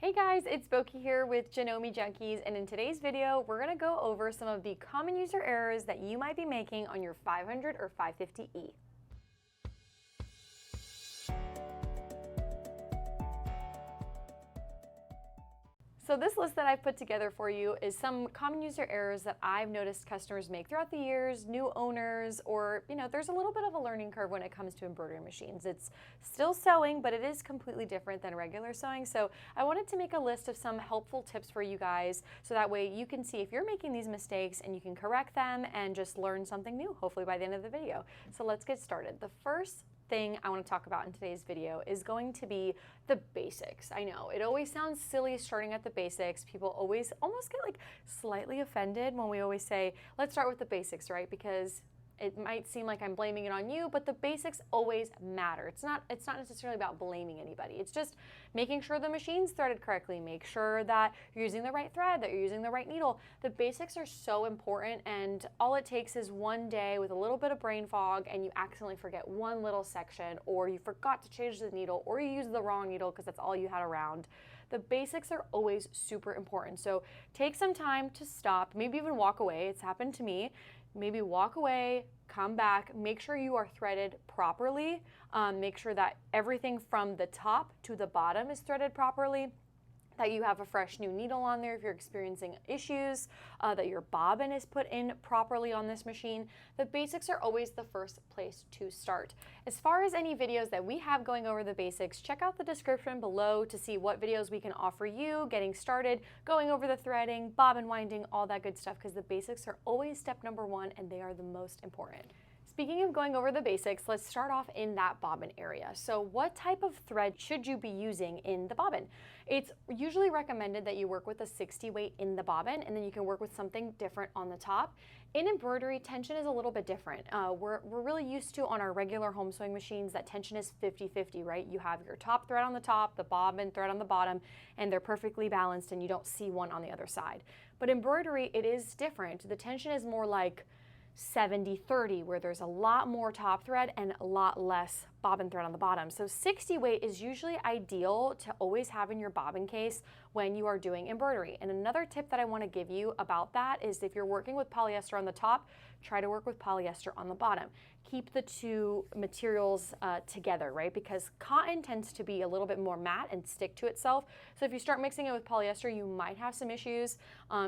Hey guys, it's Boki here with Janome Junkies, and in today's video, we're going to go over some of the common user errors that you might be making on your 500 or 550E. So this list that I've put together for you is some common user errors that I've noticed customers make throughout the years, new owners, or there's a little bit of a learning curve when it comes to embroidery machines. It's still sewing, but it is completely different than regular sewing. So I wanted to make a list of some helpful tips for you guys so that way you can see if you're making these mistakes and you can correct them and just learn something new, hopefully by the end of the video. So let's get started. The first thing I want to talk about in today's video is going to be the basics. I know it always sounds silly starting at the basics. People always almost get like slightly offended when we always say, let's start with the basics, right? Because it might seem like I'm blaming it on you, but the basics always matter. It's not necessarily about blaming anybody. It's just making sure the machine's threaded correctly, make sure that you're using the right thread, that you're using the right needle. The basics are so important, and all it takes is one day with a little bit of brain fog and you accidentally forget one little section, or you forgot to change the needle, or you use the wrong needle because that's all you had around. The basics are always super important. So take some time to stop, maybe even walk away. It's happened to me. Maybe walk away, come back, make sure you are threaded properly, make sure that everything from the top to the bottom is threaded properly, that you have a fresh new needle on there if you're experiencing issues, that your bobbin is put in properly on this machine. The basics are always the first place to start. As far as any videos that we have going over the basics, check out the description below to see what videos we can offer you, getting started, going over the threading, bobbin winding, all that good stuff, because the basics are always step number one and they are the most important. Speaking of going over the basics, let's start off in that bobbin area. So what type of thread should you be using in the bobbin? It's usually recommended that you work with a 60 weight in the bobbin, and then you can work with something different on the top. In embroidery, tension is a little bit different. We're really used to on our regular home sewing machines that tension is 50-50, right? You have your top thread on the top, the bobbin thread on the bottom, and they're perfectly balanced and you don't see one on the other side. But embroidery, it is different. The tension is more like 70-30, where there's a lot more top thread and a lot less bobbin thread on the bottom. So 60 weight is usually ideal to always have in your bobbin case when you are doing embroidery. And another tip that I want to give you about that is if you're working with polyester on the top, try to work with polyester on the bottom. Keep the two materials together, right? Because cotton tends to be a little bit more matte and stick to itself. So if you start mixing it with polyester, you might have some issues.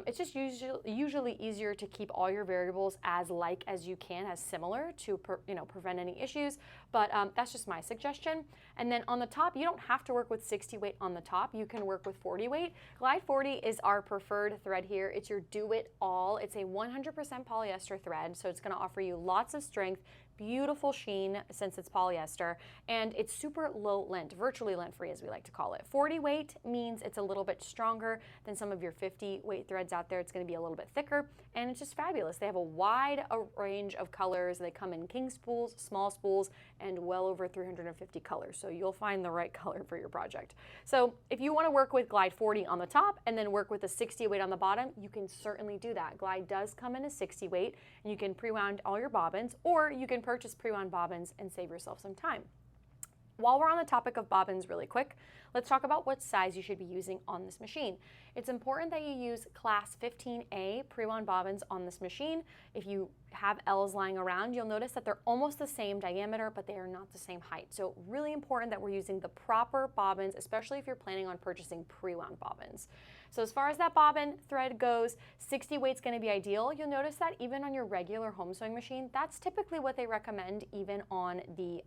It's just usually easier to keep all your variables as like as you can, as similar to prevent any issues. But that's just my suggestion. And then on the top, you don't have to work with 60 weight on the top. You can work with 40 weight. Glide 40 is our preferred thread here. It's your do-it-all. It's a 100% polyester thread, so it's going to offer you lots of strength, beautiful sheen since it's polyester, and it's super low lint, virtually lint-free as we like to call it. 40 weight means it's a little bit stronger than some of your 50 weight threads out there. It's going to be a little bit thicker, and it's just fabulous. They have a wide range of colors. They come in king spools, small spools, and well over 350 colors, so you'll find the right color for your project. So if you want to work with Glide 40 on the top and then work with a 60 weight on the bottom, you can certainly do that. Glide does come in a 60 weight, and you can pre-wound all your bobbins, or you can purchase pre-wound bobbins and save yourself some time. While we're on the topic of bobbins really quick, let's talk about what size you should be using on this machine. It's important that you use class 15A pre-wound bobbins on this machine. If you have L's lying around, you'll notice that they're almost the same diameter, but they are not the same height. So really important that we're using the proper bobbins, especially if you're planning on purchasing pre-wound bobbins. So as far as that bobbin thread goes, 60 weight's going to be ideal. You'll notice that even on your regular home sewing machine, that's typically what they recommend even on the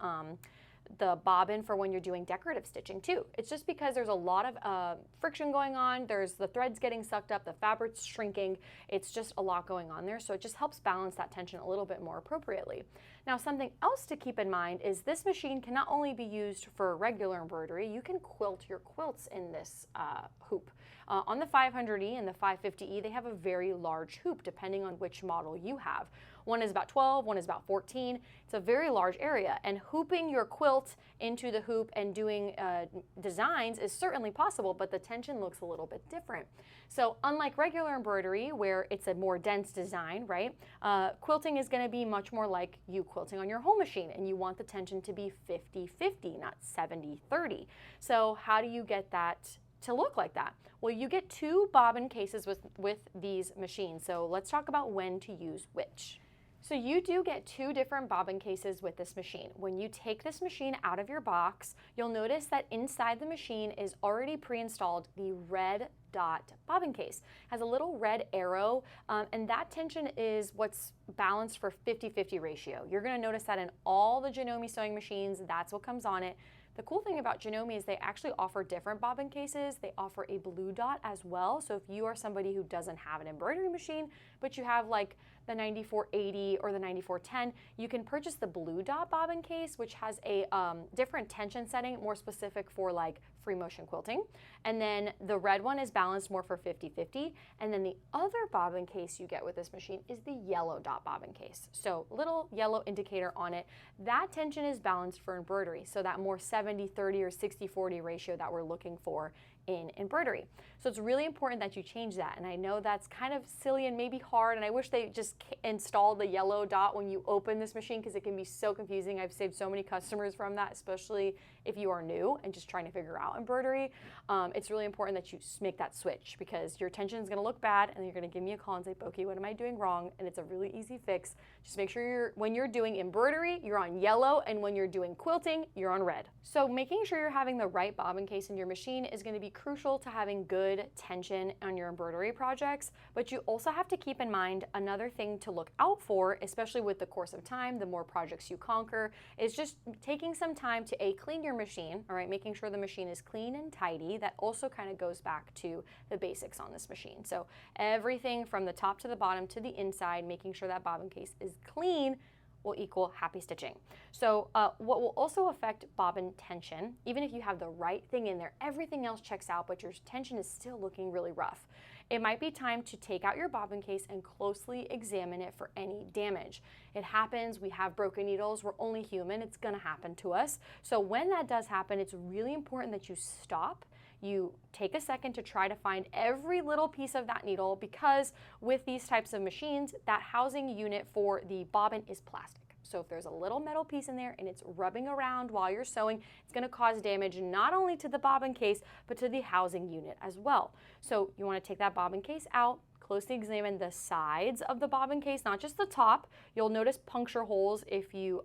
bobbin for when you're doing decorative stitching too. It's just because there's a lot of friction going on, there's the threads getting sucked up, the fabric's shrinking, it's just a lot going on there, so it just helps balance that tension a little bit more appropriately. Now something else to keep in mind is this machine can not only be used for regular embroidery, you can quilt your quilts in this hoop. On the 500E and the 550E, they have a very large hoop depending on which model you have. One is about 12, one is about 14. It's a very large area, and hooping your quilt into the hoop and doing designs is certainly possible, but the tension looks a little bit different. So unlike regular embroidery, where it's a more dense design, right? Quilting is going to be much more like you quilting on your home machine, and you want the tension to be 50-50, not 70-30. So how do you get that to look like that? Well, you get 2 bobbin cases with these machines. So let's talk about when to use which. So you do get 2 different bobbin cases with this machine. When you take this machine out of your box, you'll notice that inside the machine is already pre-installed the red dot bobbin case. It has a little red arrow, and that tension is what's balanced for 50-50 ratio. You're gonna notice that in all the Janome sewing machines, that's what comes on it. The cool thing about Janome is they actually offer different bobbin cases. They offer a blue dot as well. So if you are somebody who doesn't have an embroidery machine, but you have like the 9480 or the 9410, you can purchase the blue dot bobbin case, which has a different tension setting, more specific for like free motion quilting. And then the red one is balanced more for 50-50. And then the other bobbin case you get with this machine is the yellow dot bobbin case. So little yellow indicator on it. That tension is balanced for embroidery. So that more 70-30 or 60-40 ratio that we're looking for in embroidery. So it's really important that you change that. And I know that's kind of silly and maybe hard, and I wish they just installed the yellow dot when you open this machine because it can be so confusing. I've saved so many customers from that, especially if you are new and just trying to figure out embroidery. It's really important that you make that switch because your tension is going to look bad and you're going to give me a call and say, Boki, what am I doing wrong? And it's a really easy fix. Just make sure when you're doing embroidery, you're on yellow, and when you're doing quilting, you're on red. So making sure you're having the right bobbin case in your machine is going to be crucial to having good tension on your embroidery projects, but you also have to keep in mind another thing to look out for, especially with the course of time, the more projects you conquer, is just taking some time to clean your machine, all right, making sure the machine is clean and tidy. That also kind of goes back to the basics on this machine. So everything from the top to the bottom to the inside, making sure that bobbin case is clean will equal happy stitching. So what will also affect bobbin tension, even if you have the right thing in there, everything else checks out, but your tension is still looking really rough. It might be time to take out your bobbin case and closely examine it for any damage. It happens, we have broken needles, we're only human, it's gonna happen to us. So when that does happen, it's really important that you stop. You take a second to try to find every little piece of that needle, because with these types of machines, that housing unit for the bobbin is plastic. So if there's a little metal piece in there and it's rubbing around while you're sewing, it's going to cause damage not only to the bobbin case, but to the housing unit as well. So you want to take that bobbin case out, closely examine the sides of the bobbin case, not just the top. You'll notice puncture holes if you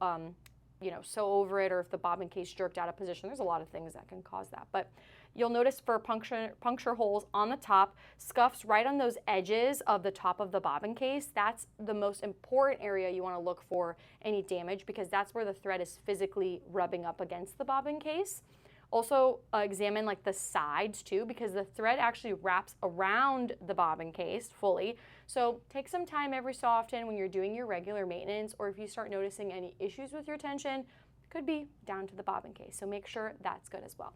sew over it, or if the bobbin case jerked out of position. There's a lot of things that can cause that, but you'll notice for puncture holes on the top, scuffs right on those edges of the top of the bobbin case. That's the most important area you want to look for any damage, because that's where the thread is physically rubbing up against the bobbin case. Also examine like the sides too, because the thread actually wraps around the bobbin case fully. So take some time every so often when you're doing your regular maintenance, or if you start noticing any issues with your tension, it could be down to the bobbin case. So make sure that's good as well.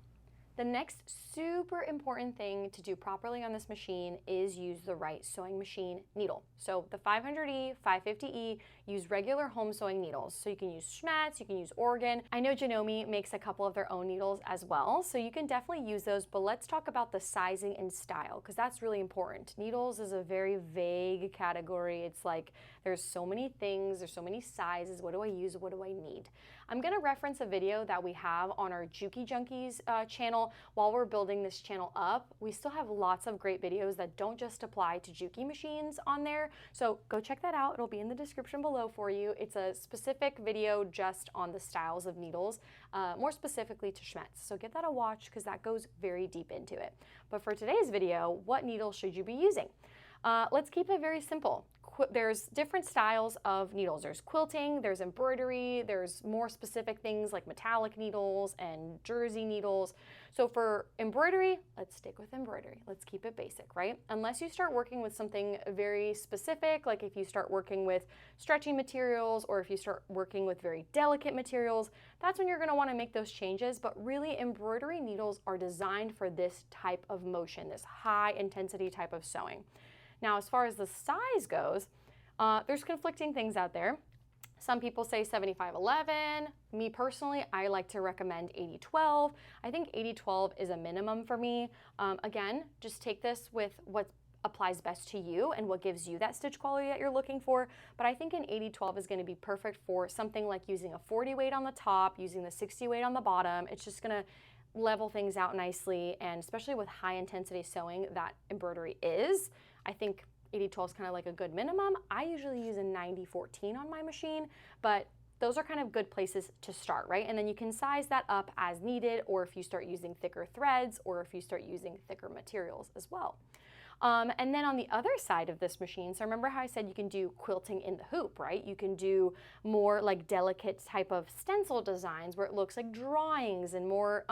The next super important thing to do properly on this machine is use the right sewing machine needle. So the 500E, 550E use regular home sewing needles. So you can use Schmetz, you can use Oregon. I know Janome makes a couple of their own needles as well, so you can definitely use those, but let's talk about the sizing and style, because that's really important. Needles is a very vague category. It's like there's so many things, there's so many sizes. What do I use? What do I need? I'm going to reference a video that we have on our Junkies channel. While we're building this channel up, we still have lots of great videos that don't just apply to Juki machines on there. So go check that out. It'll be in the description below for you. It's a specific video just on the styles of needles, more specifically to Schmetz. So give that a watch, because that goes very deep into it. But for today's video, what needle should you be using? Let's keep it very simple. There's different styles of needles. There's quilting, there's embroidery, there's more specific things like metallic needles and jersey needles. So for embroidery, let's stick with embroidery. Let's keep it basic, right? Unless you start working with something very specific, like if you start working with stretchy materials, or if you start working with very delicate materials, that's when you're going to want to make those changes. But really, embroidery needles are designed for this type of motion, this high intensity type of sewing. Now, as far as the size goes, there's conflicting things out there. Some people say 75-11. Me personally, I like to recommend 80-12. I think 80-12 is a minimum for me. Again, just take this with what applies best to you and what gives you that stitch quality that you're looking for. But I think an 80-12 is going to be perfect for something like using a 40 weight on the top, using the 60 weight on the bottom. It's just going to level things out nicely, and especially with high intensity sewing that embroidery is, I think 80/12 is kind of like a good minimum. I usually use a 90/14 on my machine, but those are kind of good places to start, right? And then you can size that up as needed, or if you start using thicker threads, or if you start using thicker materials as well. And then on the other side of this machine, so remember how I said you can do quilting in the hoop, right? You can do more like delicate type of stencil designs where it looks like drawings and more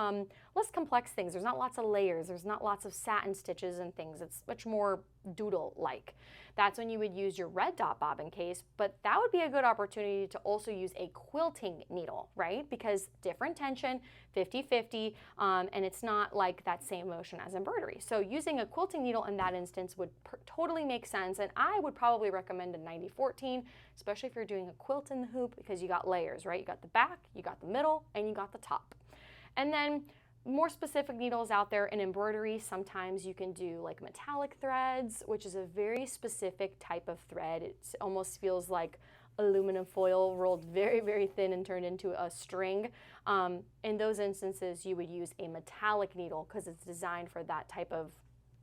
less complex things. There's not lots of layers. There's not lots of satin stitches and things. It's much more doodle-like. That's when you would use your red dot bobbin case, but that would be a good opportunity to also use a quilting needle, right? Because different tension, 50/50, and it's not like that same motion as embroidery. So using a quilting needle in that instance would totally make sense, and I would probably recommend a 90/14, especially if you're doing a quilt in the hoop, because you got layers, right? You got the back, you got the middle, and you got the top. And then more specific needles out there in embroidery, sometimes you can do like metallic threads, which is a very specific type of thread. It almost feels like aluminum foil rolled very, very thin and turned into a string. In those instances, you would use a metallic needle because it's designed for that type of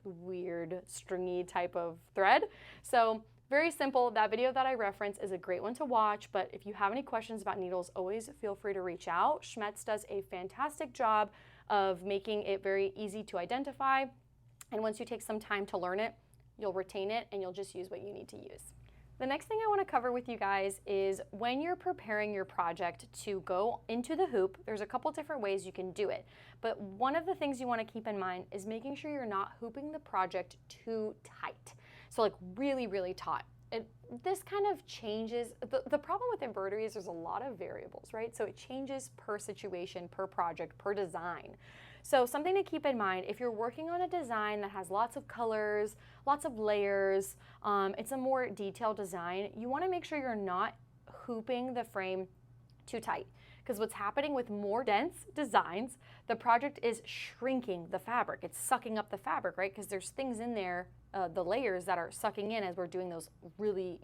weird, stringy type of thread. So very simple. That video that I reference is a great one to watch, but if you have any questions about needles, always feel free to reach out. Schmetz does a fantastic job of making it very easy to identify, and once you take some time to learn it, you'll retain it and you'll just use what you need to use. The next thing I want to cover with you guys is when you're preparing your project to go into the hoop, there's a couple different ways you can do it, but one of the things you want to keep in mind is making sure you're not hooping the project too tight. So like really, really taut. This kind of changes. The problem with embroidery is there's a lot of variables, right? So it changes per situation, per project, per design. So something to keep in mind, if you're working on a design that has lots of colors, lots of layers, it's a more detailed design, you want to make sure you're not hooping the frame too tight. Because what's happening with more dense designs, the project is shrinking the fabric. It's sucking up the fabric, right? Because there's things in there, the layers that are sucking in as we're doing those really,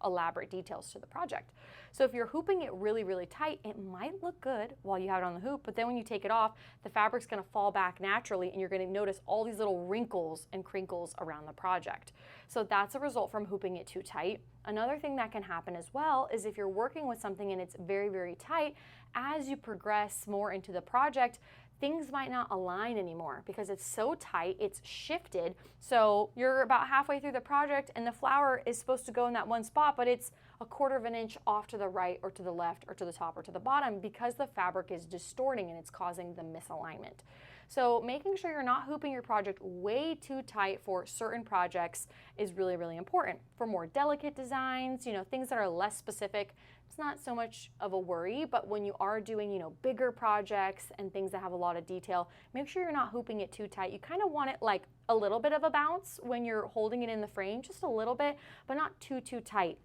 elaborate details to the project. So if you're hooping it really, really tight, it might look good while you have it on the hoop, but then when you take it off, the fabric's gonna fall back naturally and you're gonna notice all these little wrinkles and crinkles around the project. So that's a result from hooping it too tight. Another thing that can happen as well is if you're working with something and it's very, very tight, as you progress more into the project, things might not align anymore because it's so tight, it's shifted. So you're about halfway through the project and the flower is supposed to go in that one spot, but it's a 1/4 of an inch off to the right or to the left or to the top or to the bottom because the fabric is distorting and it's causing the misalignment. So making sure you're not hooping your project way too tight for certain projects is really, really important. For more delicate designs, things that are less specific, it's not so much of a worry, but when you are doing, bigger projects and things that have a lot of detail, make sure you're not hooping it too tight. You kind of want it like a little bit of a bounce when you're holding it in the frame, just a little bit, but not too tight.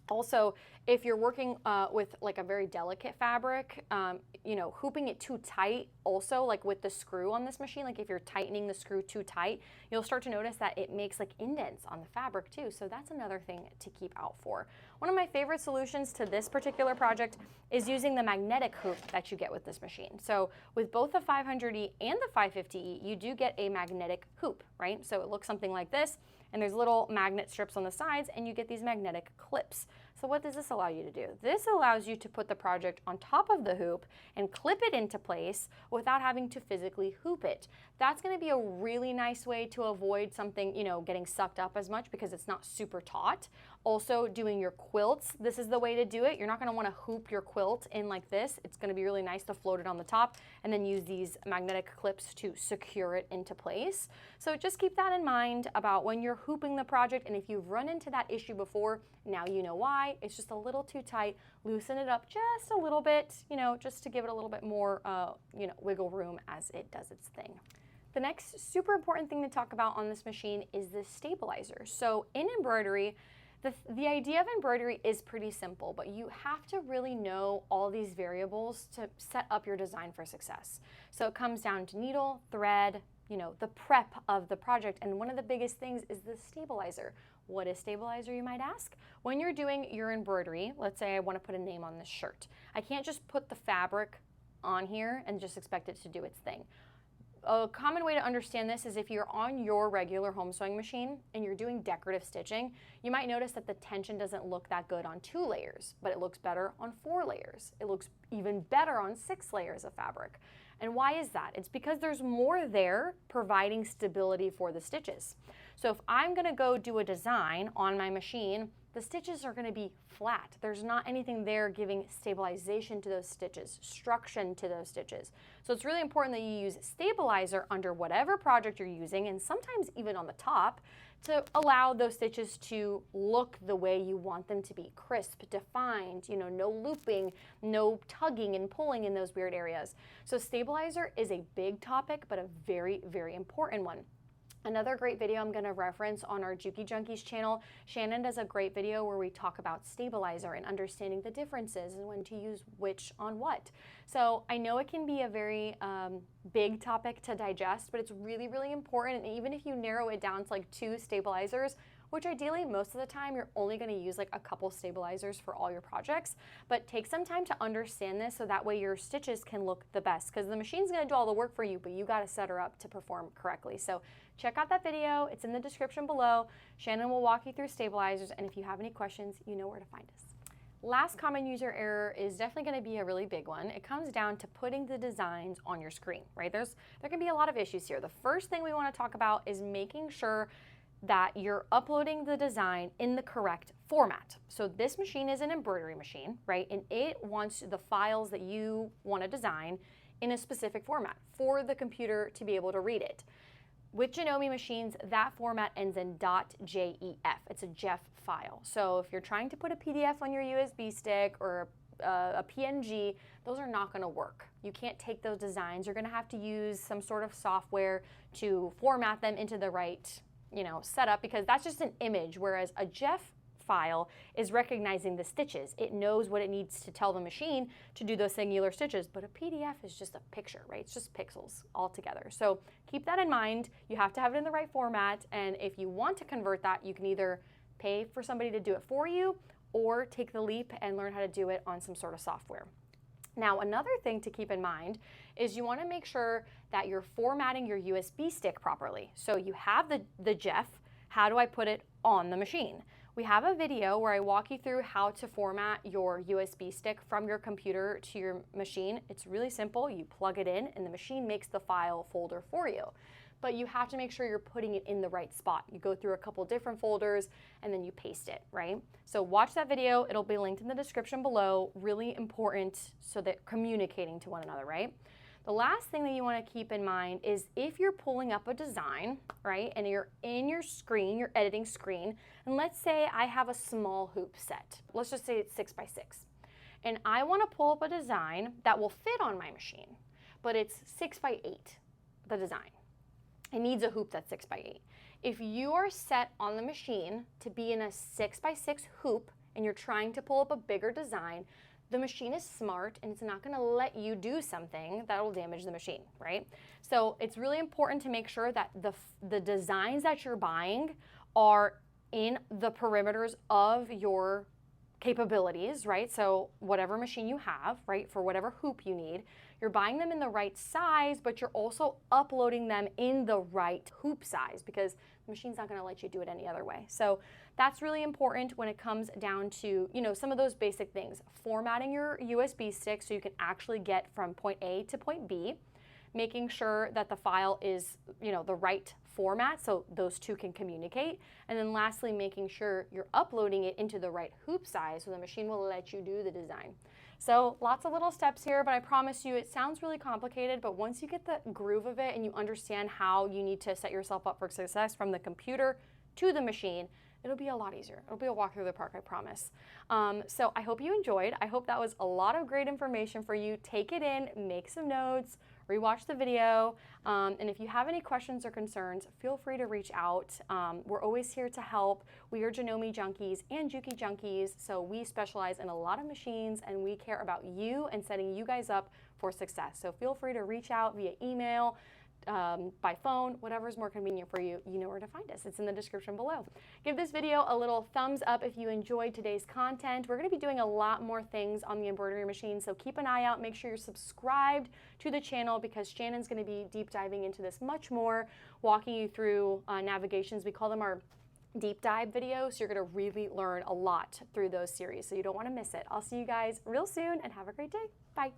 Also, if you're working with like a very delicate fabric, hooping it too tight also, like with the screw on this machine, like if you're tightening the screw too tight, you'll start to notice that it makes like indents on the fabric too. So that's another thing to keep out for. One of my favorite solutions to this particular project is using the magnetic hoop that you get with this machine. So with both the 500E and the 550E, you do get a magnetic hoop, right? So it looks something like this, and there's little magnet strips on the sides, and you get these magnetic clips. So what does this allow you to do? This allows you to put the project on top of the hoop and clip it into place without having to physically hoop it. That's going to be a really nice way to avoid something, getting sucked up as much because it's not super taut. Also, doing your quilts, this is the way to do it. You're not going to want to hoop your quilt in like this. It's going to be really nice to float it on the top and then use these magnetic clips to secure it into place. So just keep that in mind about when you're hooping the project, and if you've run into that issue before, now you know why. It's just a little too tight. Loosen it up just a little bit, just to give it a little bit more, wiggle room as it does its thing. The next super important thing to talk about on this machine is the stabilizer. So in embroidery, the idea of embroidery is pretty simple, but you have to really know all these variables to set up your design for success. So it comes down to needle, thread, the prep of the project, and one of the biggest things is the stabilizer. What is stabilizer, you might ask? When you're doing your embroidery, let's say I want to put a name on this shirt. I can't just put the fabric on here and just expect it to do its thing. A common way to understand this is if you're on your regular home sewing machine and you're doing decorative stitching, you might notice that the tension doesn't look that good on 2 layers, but it looks better on 4 layers. It looks even better on 6 layers of fabric. And why is that? It's because there's more there providing stability for the stitches. So if I'm gonna go do a design on my machine, the stitches are gonna be flat. There's not anything there giving stabilization to those stitches, structure to those stitches. So it's really important that you use stabilizer under whatever project you're using, and sometimes even on the top, to allow those stitches to look the way you want them to be, crisp, defined, you know, no looping, no tugging and pulling in those weird areas. So stabilizer is a big topic, but a very, very important one. Another great video I'm going to reference on our Junkies channel, Shannon does a great video where we talk about stabilizer and understanding the differences and when to use which on what. So I know it can be a very big topic to digest, but it's really, really important. And even if you narrow it down to like 2 stabilizers, which ideally most of the time you're only going to use like a couple stabilizers for all your projects, but take some time to understand this so that way your stitches can look the best, because the machine's going to do all the work for you, but you got to set her up to perform correctly. So check out that video, it's in the description below. Shannon will walk you through stabilizers, and if you have any questions, you know where to find us. Last common user error is definitely going to be a really big one. It comes down to putting the designs on your screen, right? There can be a lot of issues here. The first thing we want to talk about is making sure that you're uploading the design in the correct format. So this machine is an embroidery machine, right? And it wants the files that you want to design in a specific format for the computer to be able to read it. With Janome machines, that format ends in .jef. It's a JEF file. So if you're trying to put a PDF on your USB stick or a PNG, those are not going to work. You can't take those designs. You're going to have to use some sort of software to format them into the right, you know, setup, because that's just an image, whereas a JEF file is recognizing the stitches. It knows what it needs to tell the machine to do those singular stitches, but a PDF is just a picture, right? It's just pixels all together. So keep that in mind. You have to have it in the right format, and if you want to convert that, you can either pay for somebody to do it for you or take the leap and learn how to do it on some sort of software. Now, another thing to keep in mind is you want to make sure that you're formatting your USB stick properly. So you have the JEF, how do I put it on the machine? We have a video where I walk you through how to format your USB stick from your computer to your machine. It's really simple. You plug it in and the machine makes the file folder for you. But you have to make sure you're putting it in the right spot. You go through a couple different folders and then you paste it, right? So watch that video. It'll be linked in the description below. Really important so that communicating to one another, right? The last thing that you want to keep in mind is if you're pulling up a design, right, and you're in your screen, your editing screen, and let's say I have a small hoop set. Let's just say it's 6x6. And I want to pull up a design that will fit on my machine, but it's 6x8, the design. It needs a hoop that's 6x8. If you are set on the machine to be in a 6x6 hoop and you're trying to pull up a bigger design, the machine is smart and it's not going to let you do something that will damage the machine, right? So it's really important to make sure that the designs that you're buying are in the perimeters of your capabilities, right? So whatever machine you have, right, for whatever hoop you need, you're buying them in the right size, but you're also uploading them in the right hoop size, because the machine's not going to let you do it any other way. So that's really important when it comes down to, you know, some of those basic things. Formatting your USB stick so you can actually get from point A to point B, making sure that the file is, you know, the right format so those two can communicate, and then lastly making sure you're uploading it into the right hoop size so the machine will let you do the design. So lots of little steps here, but I promise you it sounds really complicated, but once you get the groove of it and you understand how you need to set yourself up for success from the computer to the machine, it'll be a lot easier. It'll be a walk through the park, I promise. So I hope you enjoyed. I hope that was a lot of great information for you. Take it in, make some notes, rewatch the video, and if you have any questions or concerns, feel free to reach out. We're always here to help. We are Janome Junkies and Junkies, so we specialize in a lot of machines and we care about you and setting you guys up for success. So feel free to reach out via email, by phone, whatever is more convenient for you, you know where to find us. It's in the description below. Give this video a little thumbs up if you enjoyed today's content. We're going to be doing a lot more things on the embroidery machine, so keep an eye out. Make sure you're subscribed to the channel because Shannon's going to be deep diving into this much more, walking you through navigations. We call them our deep dive videos, so you're going to really learn a lot through those series, so you don't want to miss it. I'll see you guys real soon and have a great day. Bye.